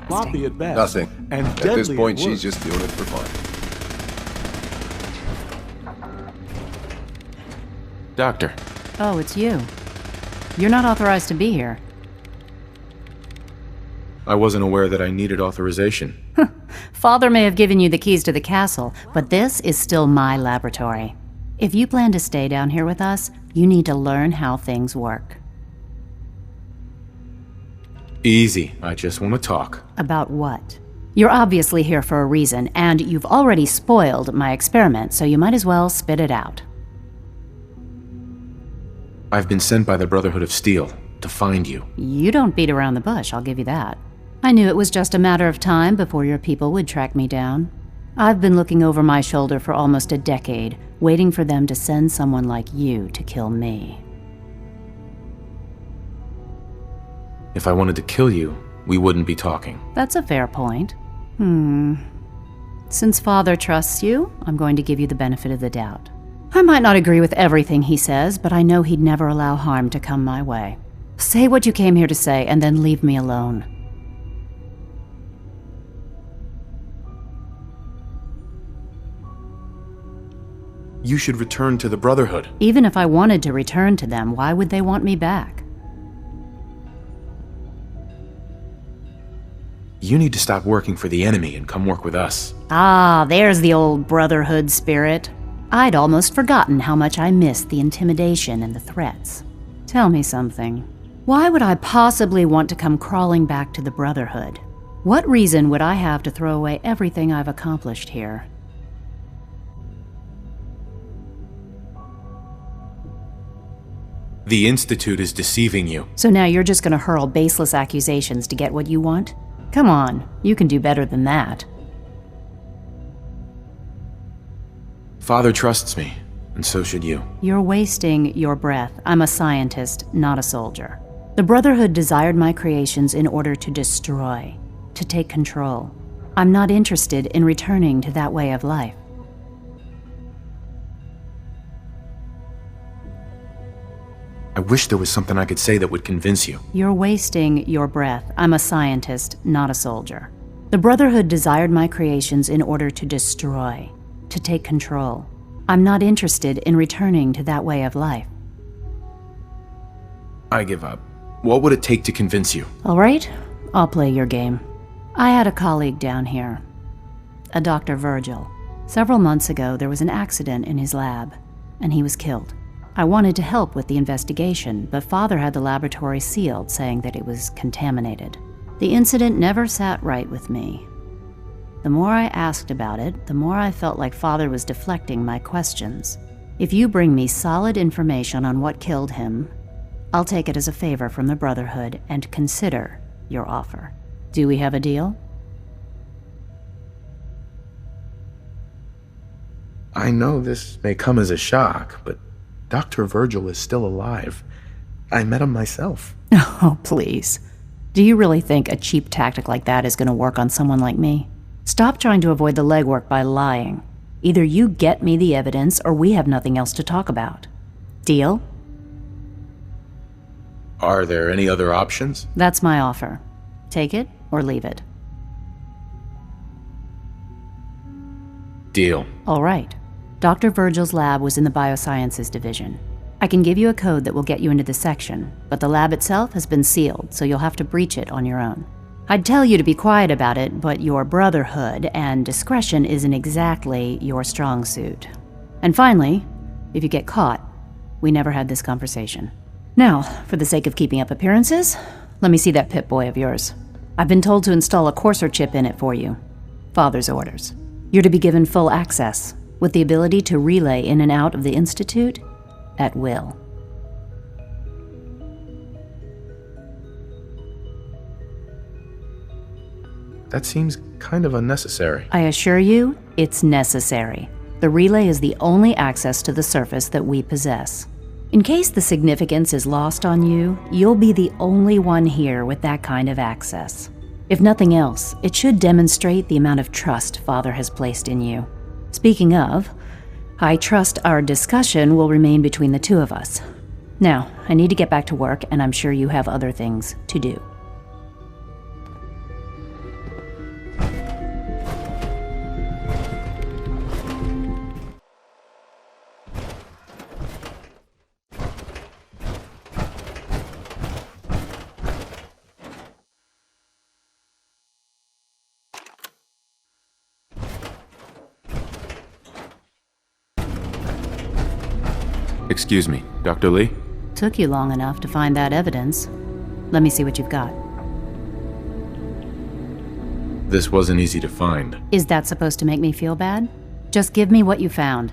Sloppy at best. Nothing. And At deadly this point, at worst. she's just doing it for fun. Doctor. Oh, it's you. You're not authorized to be here. I wasn't aware that I needed authorization. Father may have given you the keys to the castle, but this is still my laboratory. If you plan to stay down here with us, you need to learn how things work. Easy. I just want to talk. About what? You're obviously here for a reason, and you've already spoiled my experiment, so you might as well spit it out. I've been sent by the Brotherhood of Steel to find you. You don't beat around the bush, I'll give you that. I knew it was just a matter of time before your people would track me down. I've been looking over my shoulder for almost a decade, waiting for them to send someone like you to kill me. If I wanted to kill you, we wouldn't be talking. That's a fair point. Since Father trusts you, I'm going to give you the benefit of the doubt. I might not agree with everything he says, but I know he'd never allow harm to come my way. Say what you came here to say, and then leave me alone. You should return to the Brotherhood. Even if I wanted to return to them, why would they want me back? You need to stop working for the enemy and come work with us. Ah, there's the old Brotherhood spirit. I'd almost forgotten how much I missed the intimidation and the threats. Tell me something. Why would I possibly want to come crawling back to the Brotherhood? What reason would I have to throw away everything I've accomplished here? The Institute is deceiving you. So now you're just gonna hurl baseless accusations to get what you want? Come on, you can do better than that. Father trusts me, and so should you. You're wasting your breath. I'm a scientist, not a soldier. The Brotherhood desired my creations in order to destroy, to take control. I'm not interested in returning to that way of life. I wish there was something I could say that would convince you. You're wasting your breath. I'm a scientist, not a soldier. The Brotherhood desired my creations in order to destroy, to take control. I'm not interested in returning to that way of life. I give up. What would it take to convince you? All right, I'll play your game. I had a colleague down here, a Dr. Virgil. Several months ago, there was an accident in his lab, and he was killed. I wanted to help with the investigation, but Father had the laboratory sealed, saying that it was contaminated. The incident never sat right with me. The more I asked about it, the more I felt like Father was deflecting my questions. If you bring me solid information on what killed him, I'll take it as a favor from the Brotherhood and consider your offer. Do we have a deal? I know this may come as a shock, but Dr. Virgil is still alive. I met him myself. Oh, please. Do you really think a cheap tactic like that is going to work on someone like me? Stop trying to avoid the legwork by lying. Either you get me the evidence, or we have nothing else to talk about. Deal? Are there any other options? That's my offer. Take it or leave it. Deal. All right. Dr. Virgil's lab was in the Biosciences Division. I can give you a code that will get you into the section, but the lab itself has been sealed, so you'll have to breach it on your own. I'd tell you to be quiet about it, but your Brotherhood and discretion isn't exactly your strong suit. And finally, if you get caught, we never had this conversation. Now, for the sake of keeping up appearances, let me see that Pip-Boy of yours. I've been told to install a courser chip in it for you. Father's orders. You're to be given full access, with the ability to relay in and out of the Institute at will. That seems kind of unnecessary. I assure you, it's necessary. The relay is the only access to the surface that we possess. In case the significance is lost on you, you'll be the only one here with that kind of access. If nothing else, it should demonstrate the amount of trust Father has placed in you. Speaking of, I trust our discussion will remain between the two of us. Now, I need to get back to work, and I'm sure you have other things to do. Excuse me, Dr. Lee? Took you long enough to find that evidence. Let me see what you've got. This wasn't easy to find. Is that supposed to make me feel bad? Just give me what you found.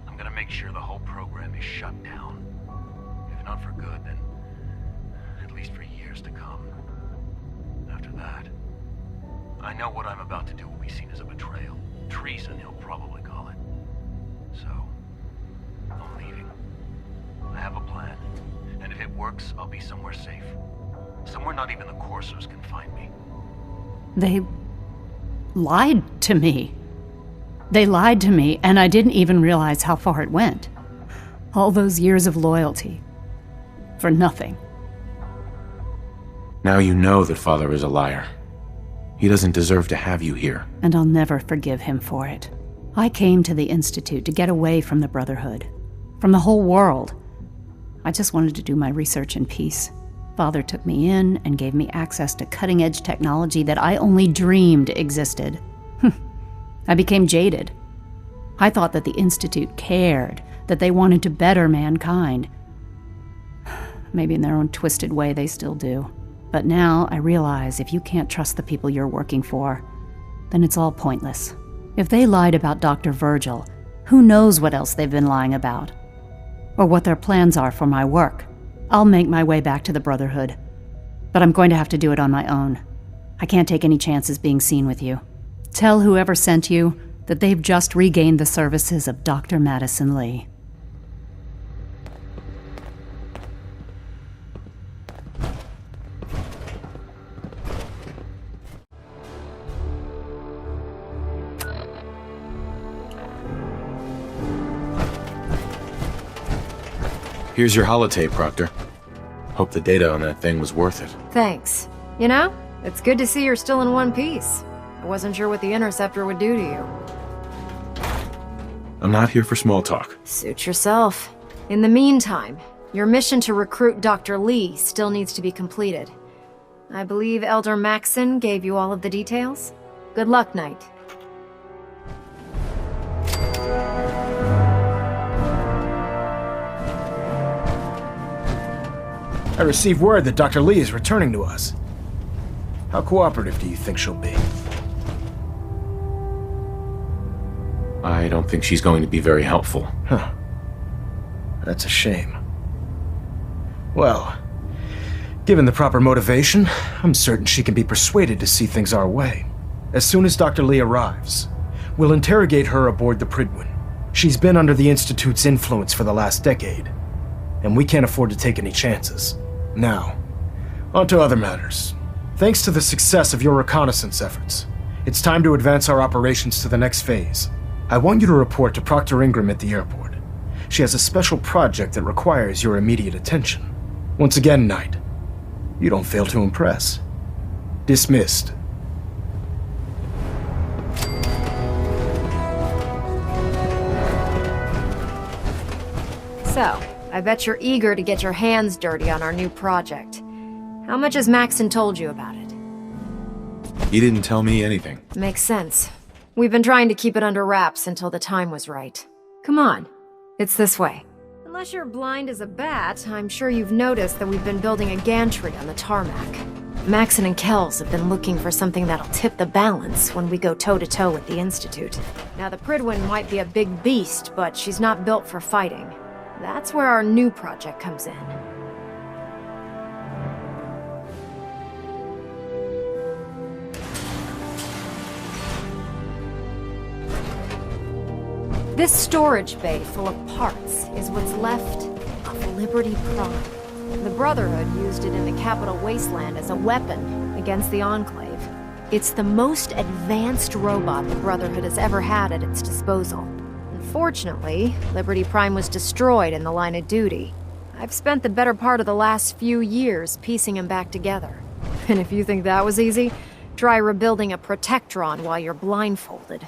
I'm gonna make sure the whole program is shut down. If not for good, then at least for years to come. After that, I know what I'm about to do will be seen as a betrayal. Treason, he'll probably call it. So, I'm leaving. I have a plan, and if it works, I'll be somewhere safe. Somewhere not even the coursers can find me. They lied to me. They lied to me, and I didn't even realize how far it went. All those years of loyalty. For nothing. Now you know that Father is a liar. He doesn't deserve to have you here. And I'll never forgive him for it. I came to the Institute to get away from the Brotherhood. From the whole world. I just wanted to do my research in peace. Father took me in and gave me access to cutting-edge technology that I only dreamed existed. I became jaded. I thought that the Institute cared, that they wanted to better mankind. Maybe in their own twisted way they still do. But now I realize if you can't trust the people you're working for, then it's all pointless. If they lied about Dr. Virgil, who knows what else they've been lying about? Or what their plans are for my work. I'll make my way back to the Brotherhood. But I'm going to have to do it on my own. I can't take any chances being seen with you. Tell whoever sent you that they've just regained the services of Dr. Madison Lee. Here's your holotape, Proctor. Hope the data on that thing was worth it. Thanks. You know, it's good to see you're still in one piece. I wasn't sure what the interceptor would do to you. I'm not here for small talk. Suit yourself. In the meantime, your mission to recruit Dr. Lee still needs to be completed. I believe Elder Maxon gave you all of the details? Good luck, Knight. I received word that Dr. Lee is returning to us. How cooperative do you think she'll be? I don't think she's going to be very helpful. Huh. That's a shame. Well, given the proper motivation, I'm certain she can be persuaded to see things our way. As soon as Dr. Lee arrives, we'll interrogate her aboard the Pridwin. She's been under the Institute's influence for the last decade, and we can't afford to take any chances. Now, on to other matters. Thanks to the success of your reconnaissance efforts, it's time to advance our operations to the next phase. I want you to report to Proctor Ingram at the airport. She has a special project that requires your immediate attention. Once again, Knight, you don't fail to impress. Dismissed. So, I bet you're eager to get your hands dirty on our new project. How much has Maxon told you about it? He didn't tell me anything. Makes sense. We've been trying to keep it under wraps until the time was right. Come on, it's this way. Unless you're blind as a bat, I'm sure you've noticed that we've been building a gantry on the tarmac. Maxon and Kells have been looking for something that'll tip the balance when we go toe-to-toe with the Institute. Now, the Pridwin might be a big beast, but she's not built for fighting. That's where our new project comes in. This storage bay full of parts is what's left of Liberty Prime. The Brotherhood used it in the Capital Wasteland as a weapon against the Enclave. It's the most advanced robot the Brotherhood has ever had at its disposal. Unfortunately, Liberty Prime was destroyed in the line of duty. I've spent the better part of the last few years piecing him back together. And if you think that was easy, try rebuilding a Protectron while you're blindfolded.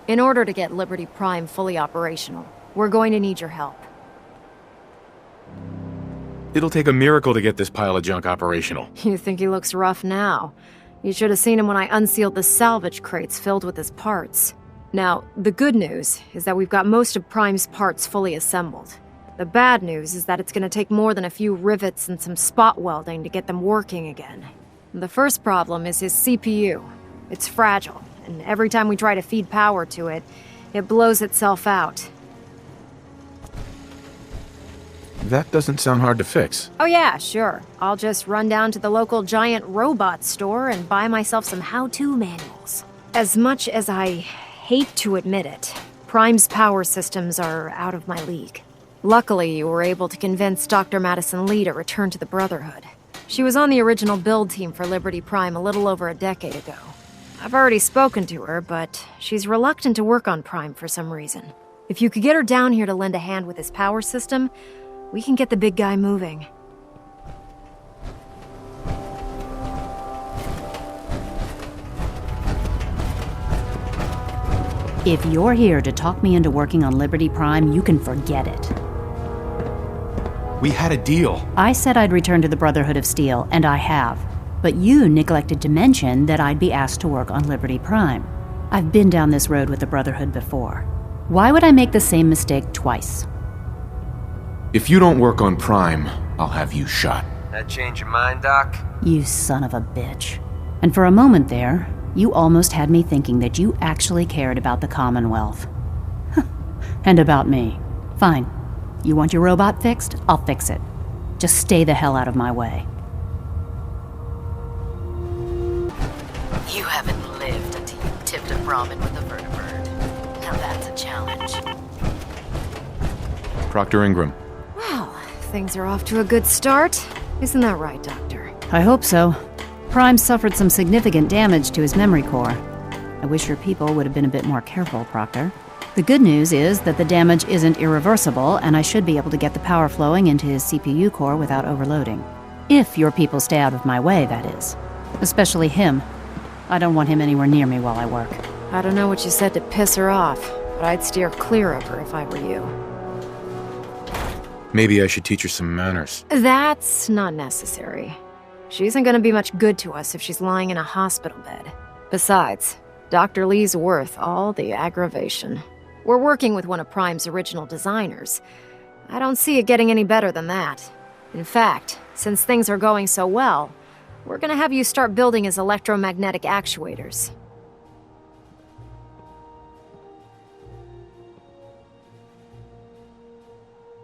In order to get Liberty Prime fully operational, we're going to need your help. It'll take a miracle to get this pile of junk operational. You think he looks rough now? You should have seen him when I unsealed the salvage crates filled with his parts. Now, the good news is that we've got most of Prime's parts fully assembled. The bad news is that it's gonna take more than a few rivets and some spot welding to get them working again. The first problem is his CPU. It's fragile, and every time we try to feed power to it, it blows itself out. That doesn't sound hard to fix. Oh yeah, sure. I'll just run down to the local giant robot store and buy myself some how-to manuals. As much as I hate to admit it, Prime's power systems are out of my league. Luckily, you were able to convince Dr. Madison Lee to return to the Brotherhood. She was on the original build team for Liberty Prime a little over a decade ago. I've already spoken to her, but she's reluctant to work on Prime for some reason. If you could get her down here to lend a hand with his power system, we can get the big guy moving. If you're here to talk me into working on Liberty Prime, you can forget it. We had a deal. I said I'd return to the Brotherhood of Steel, and I have. But you neglected to mention that I'd be asked to work on Liberty Prime. I've been down this road with the Brotherhood before. Why would I make the same mistake twice? If you don't work on Prime, I'll have you shot. That change your mind, Doc? You son of a bitch. And for a moment there, you almost had me thinking that you actually cared about the Commonwealth. And about me. Fine. You want your robot fixed? I'll fix it. Just stay the hell out of my way. You haven't lived until you tipped a ramen with a vertibird. Now that's a challenge. Proctor Ingram. Well, things are off to a good start. Isn't that right, Doctor? I hope so. Prime suffered some significant damage to his memory core. I wish your people would have been a bit more careful, Proctor. The good news is that the damage isn't irreversible, and I should be able to get the power flowing into his CPU core without overloading. If your people stay out of my way, that is. Especially him. I don't want him anywhere near me while I work. I don't know what you said to piss her off, but I'd steer clear of her if I were you. Maybe I should teach her some manners. That's not necessary. She isn't gonna be much good to us if she's lying in a hospital bed. Besides, Dr. Lee's worth all the aggravation. We're working with one of Prime's original designers. I don't see it getting any better than that. In fact, since things are going so well, we're gonna have you start building his electromagnetic actuators.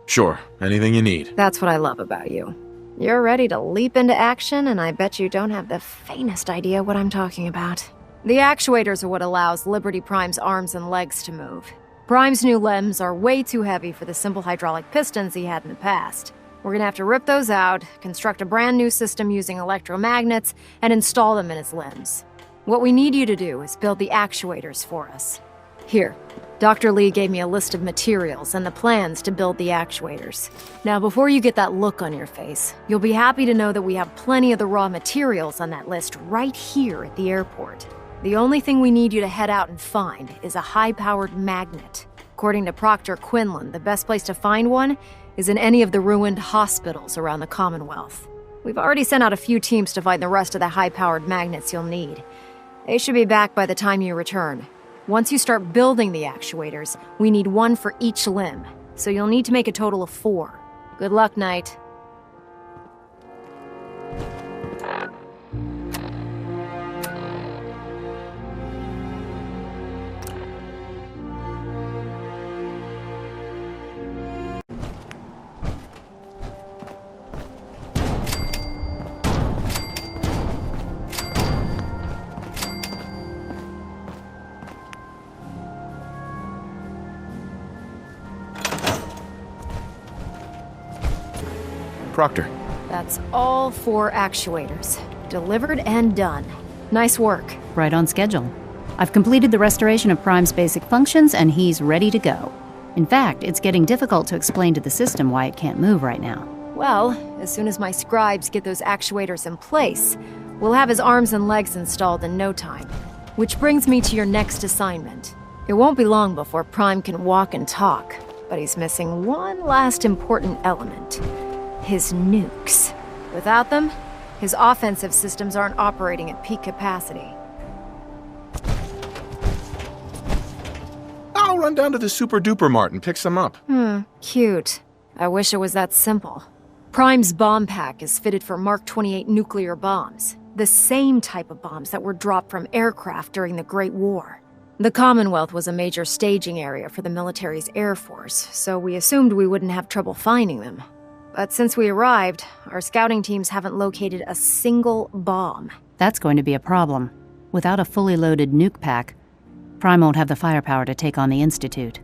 Sure, anything you need. That's what I love about you. You're ready to leap into action, and I bet you don't have the faintest idea what I'm talking about. The actuators are what allows Liberty Prime's arms and legs to move. Prime's new limbs are way too heavy for the simple hydraulic pistons he had in the past. We're gonna have to rip those out, construct a brand new system using electromagnets, and install them in his limbs. What we need you to do is build the actuators for us. Here, Dr. Lee gave me a list of materials and the plans to build the actuators. Now, before you get that look on your face, you'll be happy to know that we have plenty of the raw materials on that list right here at the airport. The only thing we need you to head out and find is a high-powered magnet. According to Proctor Quinlan, the best place to find one is in any of the ruined hospitals around the Commonwealth. We've already sent out a few teams to find the rest of the high-powered magnets you'll need. They should be back by the time you return. Once you start building the actuators, we need one for each limb, so you'll need to make a total of 4. Good luck, Knight. Proctor. That's all 4 actuators. Delivered and done. Nice work. Right on schedule. I've completed the restoration of Prime's basic functions, and he's ready to go. In fact, it's getting difficult to explain to the system why it can't move right now. Well, as soon as my scribes get those actuators in place, we'll have his arms and legs installed in no time. Which brings me to your next assignment. It won't be long before Prime can walk and talk, but he's missing one last important element. His nukes. Without them, his offensive systems aren't operating at peak capacity. I'll run down to the Super Duper Mart and pick some up. Cute. I wish it was that simple. Prime's bomb pack is fitted for Mark 28 nuclear bombs, the same type of bombs that were dropped from aircraft during the Great War. The Commonwealth was a major staging area for the military's air force, so we assumed we wouldn't have trouble finding them. But since we arrived, our scouting teams haven't located a single bomb. That's going to be a problem. Without a fully loaded nuke pack, Prime won't have the firepower to take on the Institute.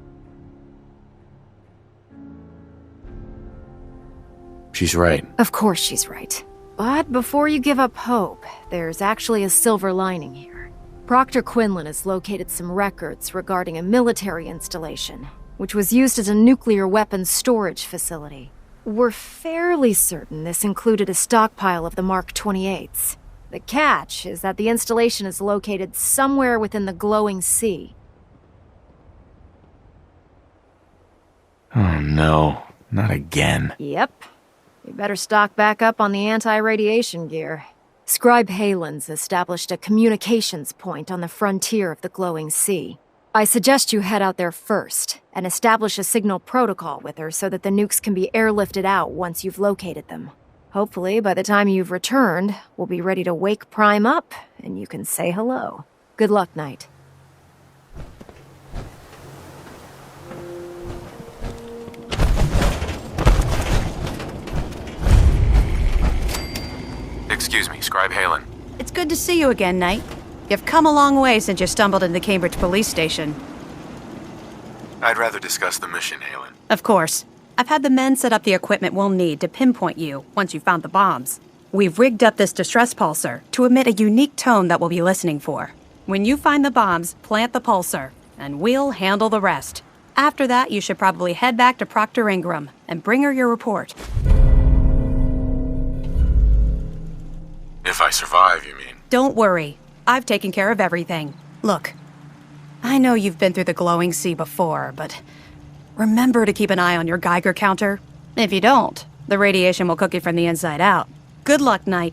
She's right. Of course she's right. But before you give up hope, there's actually a silver lining here. Proctor Quinlan has located some records regarding a military installation, which was used as a nuclear weapons storage facility. We're fairly certain this included a stockpile of the Mark 28s. The catch is that the installation is located somewhere within the glowing sea. Oh no, not again. Yep. We better stock back up on the anti-radiation gear. Scribe Halen's established a communications point on the frontier of the glowing sea. I suggest you head out there first, and establish a signal protocol with her so that the nukes can be airlifted out once you've located them. Hopefully, by the time you've returned, we'll be ready to wake Prime up, and you can say hello. Good luck, Knight. Excuse me, Scribe Halen. It's good to see you again, Knight. You've come a long way since you stumbled into the Cambridge police station. I'd rather discuss the mission, Halen. Of course. I've had the men set up the equipment we'll need to pinpoint you once you've found the bombs. We've rigged up this distress pulsar to emit a unique tone that we'll be listening for. When you find the bombs, plant the pulsar, and we'll handle the rest. After that, you should probably head back to Proctor Ingram and bring her your report. If I survive, you mean? Don't worry. I've taken care of everything. Look, I know you've been through the glowing sea before, but remember to keep an eye on your Geiger counter. If you don't, the radiation will cook you from the inside out. Good luck, Knight.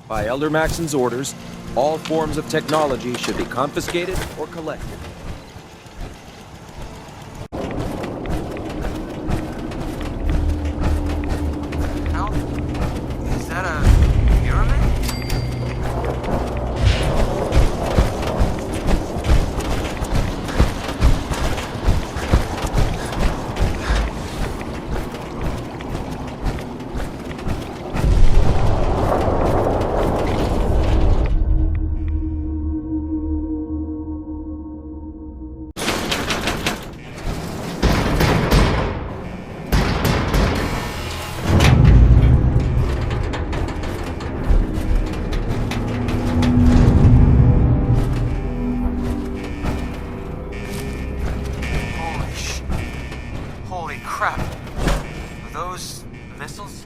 By Elder Maxon's orders, all forms of technology should be confiscated or collected. Is that a pyramid? Holy crap. Are those missiles?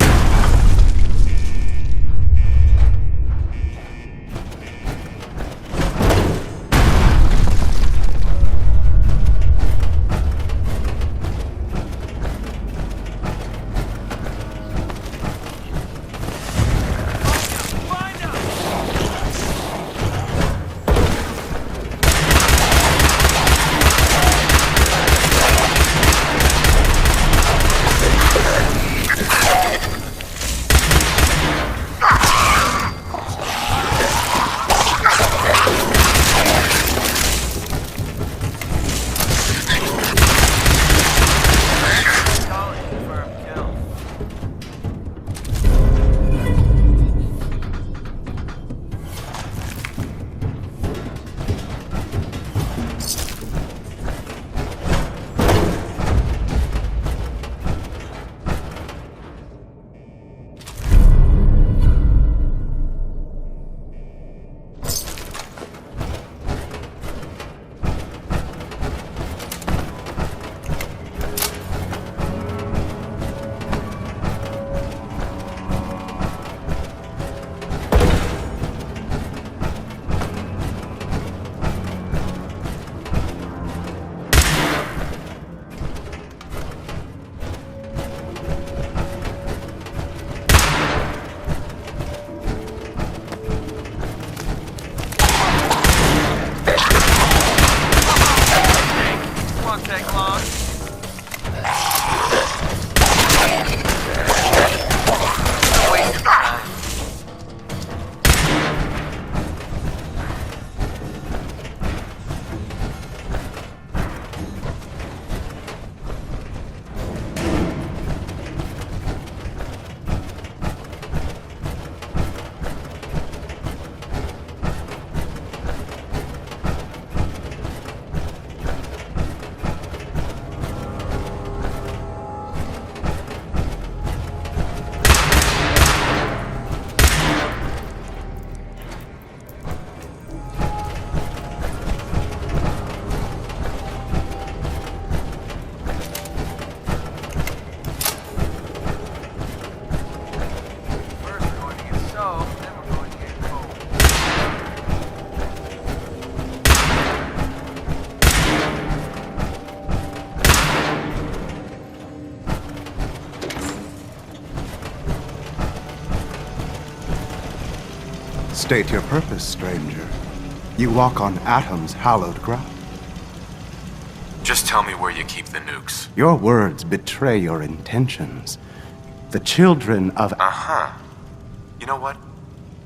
State your purpose, stranger. You walk on Atom's hallowed ground. Just tell me where you keep the nukes. Your words betray your intentions. The children of... Uh-huh. You know what?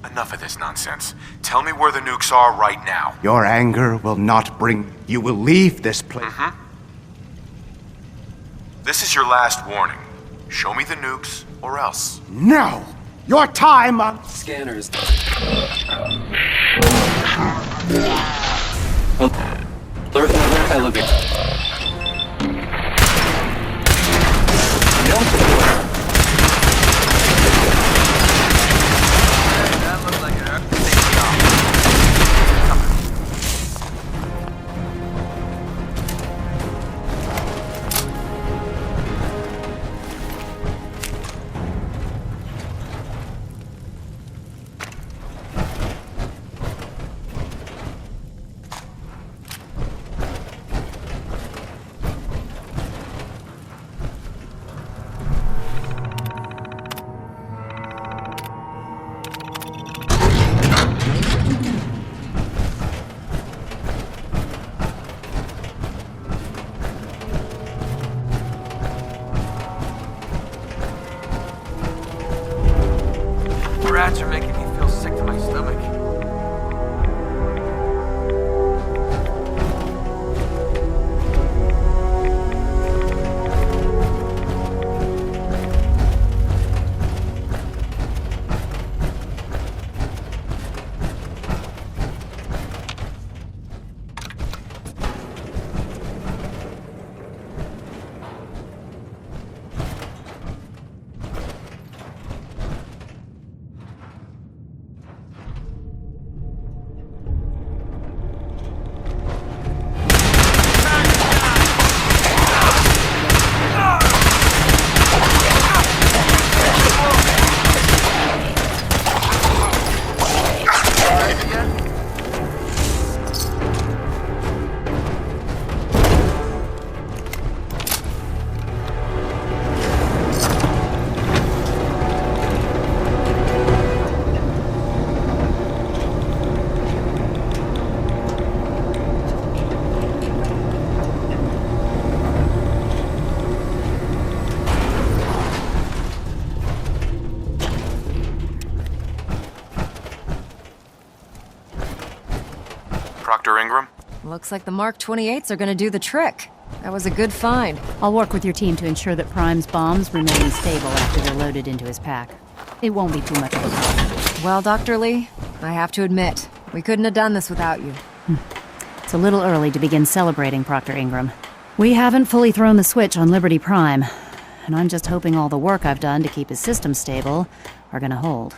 Enough of this nonsense. Tell me where the nukes are right now. Your anger will not bring... You will leave this place. Mm-hmm. This is your last warning. Show me the nukes, or else. No! Your time on... Scanners. Elevator. That looks like an rats are making me feel sick to my stomach. Dr. Ingram? Looks like the Mark 28s are gonna do the trick. That was a good find. I'll work with your team to ensure that Prime's bombs remain stable after they're loaded into his pack. It won't be too much of a problem. Well, Dr. Lee, I have to admit, we couldn't have done this without you. It's a little early to begin celebrating, Proctor Ingram. We haven't fully thrown the switch on Liberty Prime, and I'm just hoping all the work I've done to keep his system stable are gonna hold.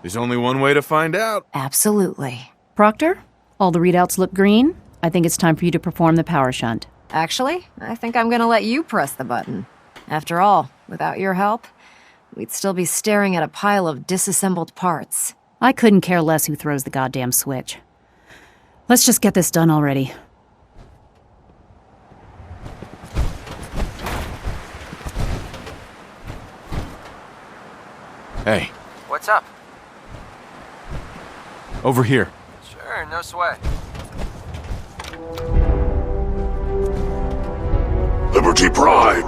There's only one way to find out. Absolutely. Proctor, all the readouts look green. I think it's time for you to perform the power shunt. Actually, I think I'm gonna let you press the button. After all, without your help, we'd still be staring at a pile of disassembled parts. I couldn't care less who throws the goddamn switch. Let's just get this done already. Hey, What's up? over here. Sure, no sweat. Liberty Prime,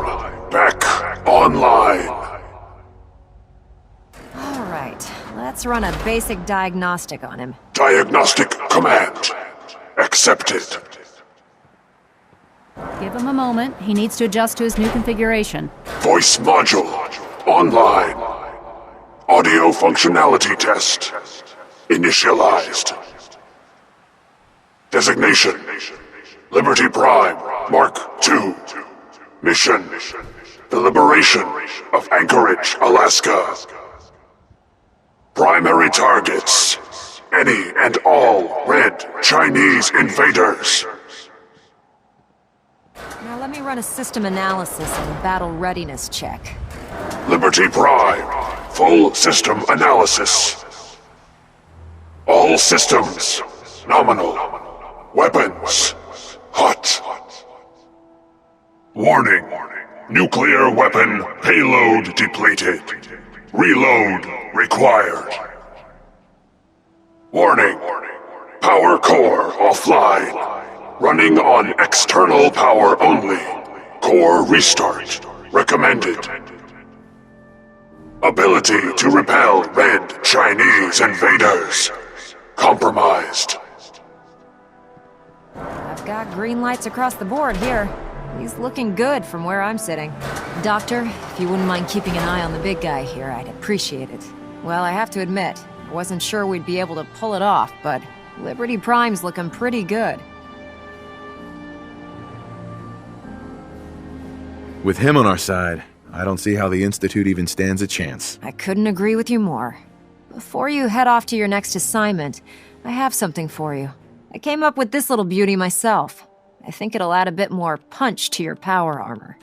back online. All right, let's run a basic diagnostic on him. Diagnostic command accepted. Give him a moment. He needs to adjust to his new configuration. Voice module online. Audio functionality test initialized. Designation: Liberty Prime Mark II. Mission: the liberation of Anchorage, Alaska. Primary targets: any and all red Chinese invaders. Now let me run a system analysis and a battle readiness check. Liberty Prime, full system analysis. All systems nominal. Weapons hot. Warning: Nuclear weapon payload depleted. Reload required. Warning. Power core offline. Running on external power only. Core restart recommended. Ability to repel red Chinese invaders. Compromised. I've got green lights across the board here. He's looking good from where I'm sitting. Doctor, if you wouldn't mind keeping an eye on the big guy here, I'd appreciate it. Well, I have to admit, I wasn't sure we'd be able to pull it off, but Liberty Prime's looking pretty good. With him on our side, I don't see how the Institute even stands a chance. I couldn't agree with you more. Before you head off to your next assignment, I have something for you. I came up with this little beauty myself. I think it'll add a bit more punch to your power armor.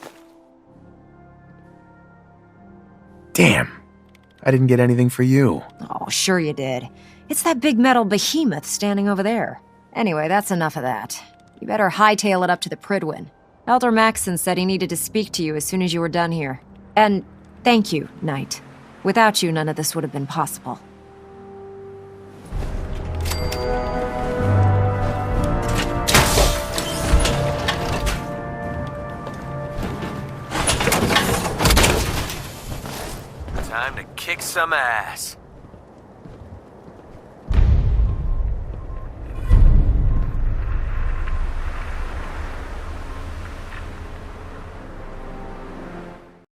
Damn. I didn't get anything for you. Oh, sure you did. It's that big metal behemoth standing over there. Anyway, that's enough of that. You better hightail it up to the Pridwin. Elder Maxson said he needed to speak to you as soon as you were done here. And thank you, Knight. Without you, none of this would have been possible. Time to kick some ass.